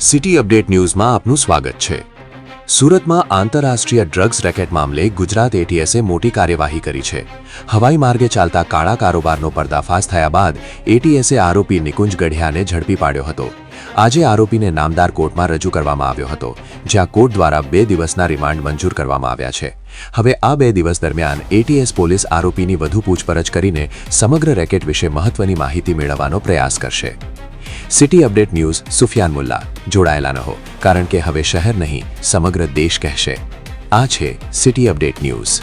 City update ન્યૂઝમાં આપનું સ્વાગત છે। સુરતમાં આંતરરાષ્ટ્રીય ડ્રગ્સ રેકેટ મામલે ગુજરાત એટીએસે મોટી કાર્યવાહી કરી છે। હવાઈ માર્ગે ચાલતા કાળા કારોબારનો પર્દાફાશ થયા બાદ એટીએસે આરોપી નિકુંજ ગઢિયાને ઝડપી પાડ્યો હતો। આજે આરોપીને નામદાર કોર્ટમાં રજૂ કરવામાં આવ્યો હતો, જ્યાં કોર્ટ દ્વારા 2 દિવસના રિમાન્ડ મંજૂર કરવામાં આવ્યા છે। હવે આ 2 દિવસ દરમિયાન એટીએસ પોલીસ આરોપીની વધુ પૂછપરછ કરીને સમગ્ર રેકેટ વિશે મહત્વની માહિતી મેળવવાનો પ્રયાસ કરશે। City update news Sufiyan Mulla જોડાયેલા રહો, કારણ કે હવે શહેર નહીં સમગ્ર દેશ કહેશે। આ છે સિટી અપડેટ ન્યૂઝ।